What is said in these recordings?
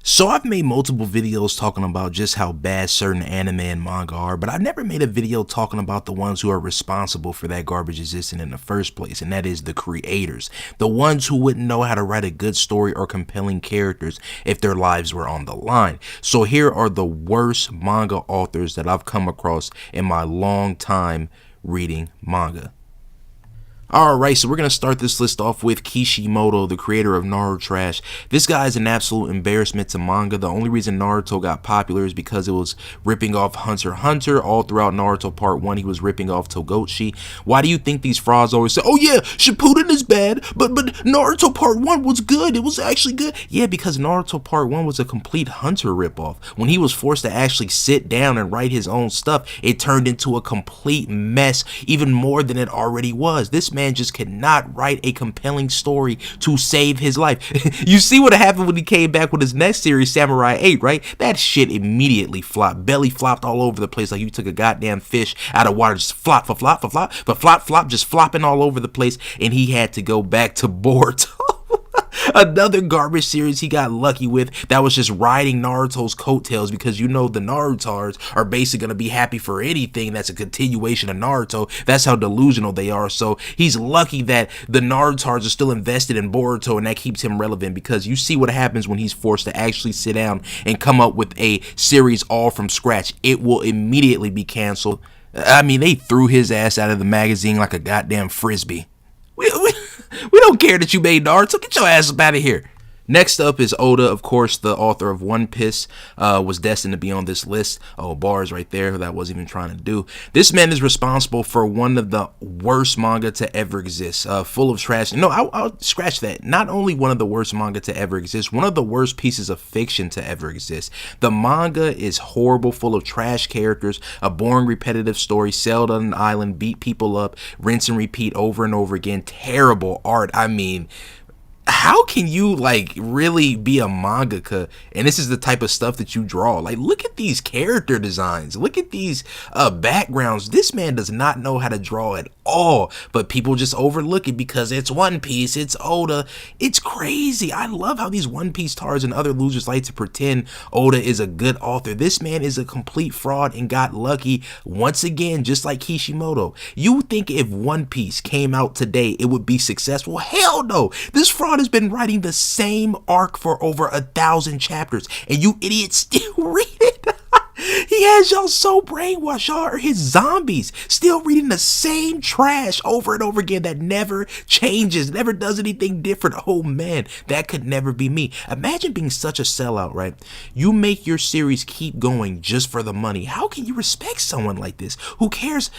So I've made multiple videos talking about just how bad certain anime and manga are, but I've never made a video talking about the ones who are responsible for that garbage existing in the first place, and that is the creators. The ones who wouldn't know how to write a good story or compelling characters if their lives were on the line. So here are the worst manga authors that I've come across in my long time reading manga. Alright, so we're going to start this list off with Kishimoto, the creator of Naruto Trash. This guy is an absolute embarrassment to manga. The only reason Naruto got popular is because it was ripping off Hunter x Hunter. All throughout Naruto Part 1, he was ripping off Togoshi. Why do you think these frauds always say, oh yeah, Shippuden is bad, but Naruto Part 1 was good. It was actually good. Yeah, because Naruto Part 1 was a complete Hunter ripoff. When he was forced to actually sit down and write his own stuff, it turned into a complete mess, even more than it already was. This man just cannot write a compelling story to save his life. You see what happened when he came back with his next series, Samurai 8, right? That shit immediately flopped. Belly flopped all over the place like you took a goddamn fish out of water, just flop, just flopping all over the place, and he had to go back to Boruto. Another garbage series he got lucky with that was just riding Naruto's coattails, because you know the Narutards are basically going to be happy for anything that's a continuation of Naruto. That's how delusional they are. So he's lucky that the Narutards are still invested in Boruto, and that keeps him relevant, because you see what happens when he's forced to actually sit down and come up with a series all from scratch. It will immediately be canceled. I mean, they threw his ass out of the magazine like a goddamn frisbee. We don't care that you made Naruto. Get your ass up out of here. Next up is Oda, of course, the author of One Piece, was destined to be on this list. Oh, bars right there that I wasn't even trying to do. This man is responsible for one of the worst manga to ever exist, full of trash. No, I'll scratch that. Not only one of the worst manga to ever exist, one of the worst pieces of fiction to ever exist. The manga is horrible, full of trash characters, a boring, repetitive story, sailed on an island, beat people up, rinse and repeat over and over again. Terrible art. I mean, how can you like really be a mangaka and this is the type of stuff that you draw? Like, look at these character designs, look at these backgrounds. This man does not know how to draw at all, but people just overlook it because it's One Piece, it's Oda. It's crazy. I love how these One Piece tards and other losers like to pretend Oda is a good author. This man is a complete fraud and got lucky once again, just like Kishimoto. You think if One Piece came out today it would be successful? Hell no. This fraud has been writing the same arc for over 1,000 chapters, and you idiots still read it. He has y'all so brainwashed. Y'all are his zombies, still reading the same trash over and over again that never changes, never does anything different. Oh man, that could never be me. Imagine being such a sellout, right? You make your series keep going just for the money. How can you respect someone like this? Who cares,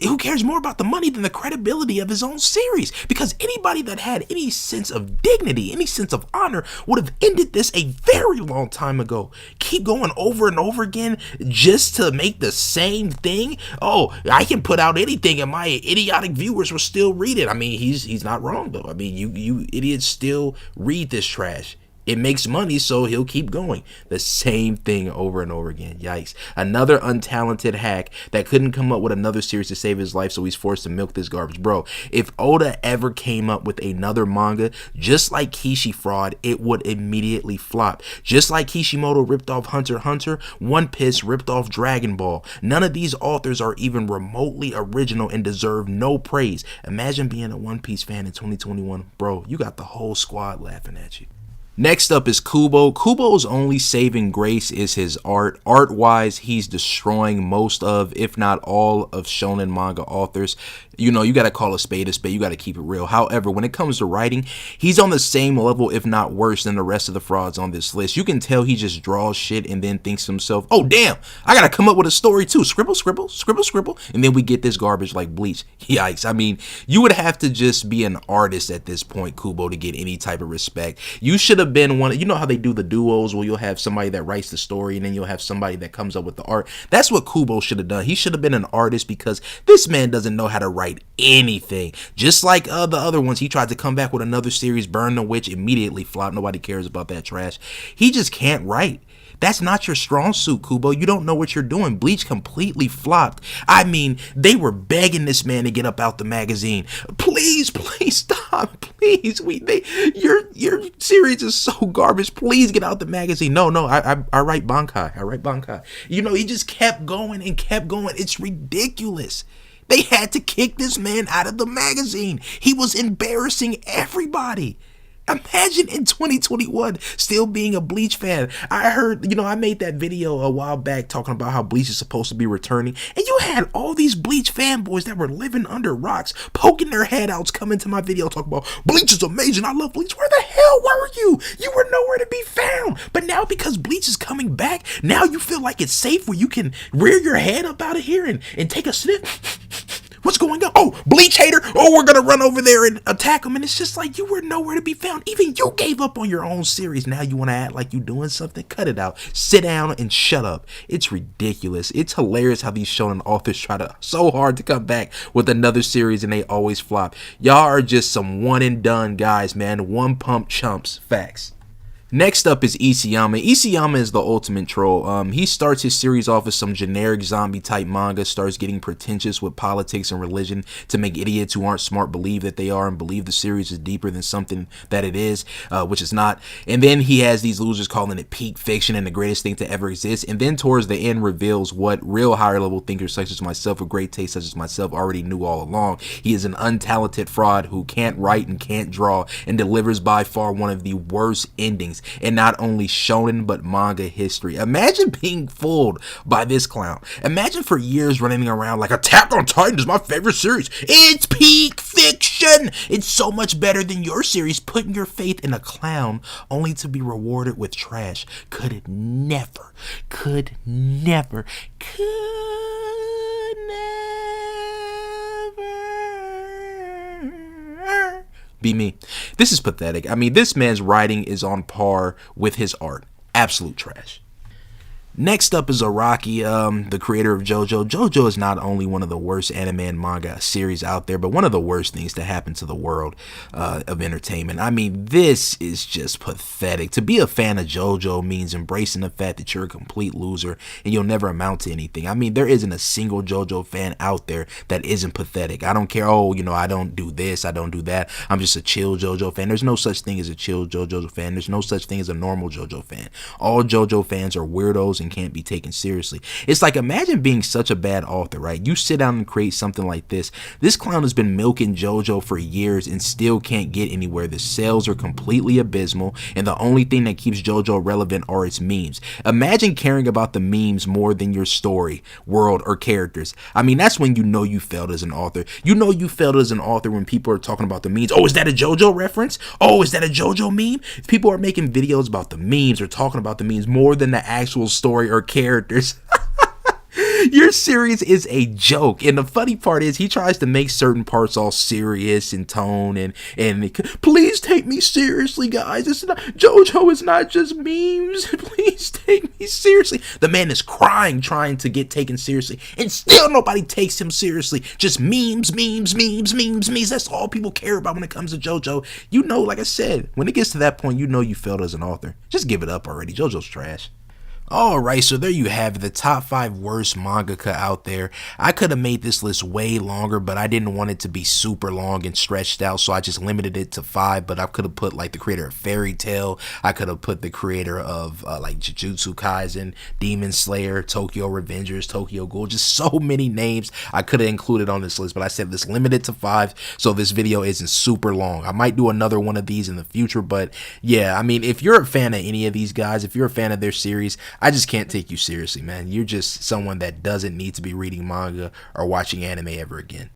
who cares more about the money than the credibility of his own series? Because anybody that had any sense of dignity, any sense of honor would have ended this a very long time ago. Keep going over and over again just to make the same thing. Oh, I can put out anything and my idiotic viewers will still read it. I mean, he's not wrong though. I mean, you idiots still read this trash. It makes money, so he'll keep going. The same thing over and over again. Yikes. Another untalented hack that couldn't come up with another series to save his life, so he's forced to milk this garbage. Bro, if Oda ever came up with another manga, just like Kishi Fraud, it would immediately flop. Just like Kishimoto ripped off Hunter x Hunter, One Piece ripped off Dragon Ball. None of these authors are even remotely original and deserve no praise. Imagine being a One Piece fan in 2021. Bro, you got the whole squad laughing at you. Next up is Kubo. Kubo's only saving grace is his art. Art-wise, he's destroying most of, if not all, of shonen manga authors. You know, you got to call a spade a spade. You got to keep it real. However, when it comes to writing, he's on the same level, if not worse, than the rest of the frauds on this list. You can tell he just draws shit and then thinks to himself, oh, damn, I got to come up with a story too. Scribble, scribble, scribble, scribble. And then we get this garbage like Bleach. Yikes. I mean, you would have to just be an artist at this point, Kubo, to get any type of respect. You should have been one. You know how they do the duos where you'll have somebody that writes the story and then you'll have somebody that comes up with the art. That's what Kubo should have done. He should have been an artist, because this man doesn't know how to write anything. Just like the other ones, he tried to come back with another series, Burn the Witch, immediately flopped. Nobody cares about that trash. He just can't write. That's not your strong suit, Kubo. You don't know what you're doing. Bleach completely flopped. I mean, they were begging this man to get up out the magazine. Please, please stop. Please. Your series is is so garbage. Please get out the magazine. No, I write Bankai. I write Bankai. You know, he just kept going and kept going. It's ridiculous. They had to kick this man out of the magazine. He was embarrassing everybody. Imagine in 2021 still being a Bleach fan. I heard, you know, I made that video a while back talking about how Bleach is supposed to be returning, and you had all these Bleach fanboys that were living under rocks, poking their head outs, coming to my video talking about Bleach is amazing, I love Bleach. Where the hell were you? You were nowhere to be found. But now because Bleach is coming back, now you feel like it's safe where you can rear your head up out of here and take a sniff. What's going on? Oh, Bleach hater. Oh, we're going to run over there and attack him. And it's just like, you were nowhere to be found. Even you gave up on your own series. Now you want to act like you're doing something? Cut it out. Sit down and shut up. It's ridiculous. It's hilarious how these shonen authors try so hard to come back with another series and they always flop. Y'all are just some one and done guys, man. One pump chumps. Facts. Next up is Isayama. Isayama is the ultimate troll. He starts his series off as some generic zombie type manga, starts getting pretentious with politics and religion to make idiots who aren't smart believe that they are and believe the series is deeper than something that it is, which is not. And then he has these losers calling it peak fiction and the greatest thing to ever exist. And then towards the end reveals what real higher level thinkers such as myself with great taste such as myself already knew all along. He is an untalented fraud who can't write and can't draw and delivers by far one of the worst endings in not only shonen but manga history. Imagine being fooled by this clown. Imagine for years running around like Attack on Titan is my favorite series. It's peak fiction. It's so much better than your series. Putting your faith in a clown only to be rewarded with trash. Could never be me. This is pathetic. I mean, this man's writing is on par with his art. Absolute trash. Next up is Araki, the creator of JoJo. JoJo is not only one of the worst anime and manga series out there, but one of the worst things to happen to the world of entertainment. I mean, this is just pathetic. To be a fan of JoJo means embracing the fact that you're a complete loser and you'll never amount to anything. I mean, there isn't a single JoJo fan out there that isn't pathetic. I don't care, oh, you know, I don't do this, I don't do that. I'm just a chill JoJo fan. There's no such thing as a chill JoJo fan. There's no such thing as a normal JoJo fan. All JoJo fans are weirdos and can't be taken seriously. It's like, imagine being such a bad author, right? You sit down and create something like this. This clown has been milking JoJo for years and still can't get anywhere. The sales are completely abysmal, and the only thing that keeps JoJo relevant are its memes. Imagine caring about the memes more than your story, world, or characters. I mean, that's when you know you failed as an author. You know you failed as an author when people are talking about the memes. Oh, is that a JoJo reference? Oh, is that a JoJo meme? If people are making videos about the memes or talking about the memes more than the actual story or characters. Your series is a joke, and the funny part is he tries to make certain parts all serious in tone and please take me seriously, guys. It's not, JoJo is not just memes. Please take me seriously. The man is crying trying to get taken seriously, and still nobody takes him seriously. Just memes. That's all people care about when it comes to JoJo. You know, like I said, when it gets to that point, you know you failed as an author. Just give it up already. JoJo's trash. Alright, so there you have it, the top 5 worst mangaka out there. I could have made this list way longer, but I didn't want it to be super long and stretched out, so I just limited it to 5. But I could have put like the creator of Fairy Tail, I could have put the creator of like Jujutsu Kaisen, Demon Slayer, Tokyo Revengers, Tokyo Ghoul, just so many names I could have included on this list, but I said this limited to 5, so this video isn't super long. I might do another one of these in the future, but yeah, I mean, if you're a fan of any of these guys, if you're a fan of their series, I just can't take you seriously, man. You're just someone that doesn't need to be reading manga or watching anime ever again.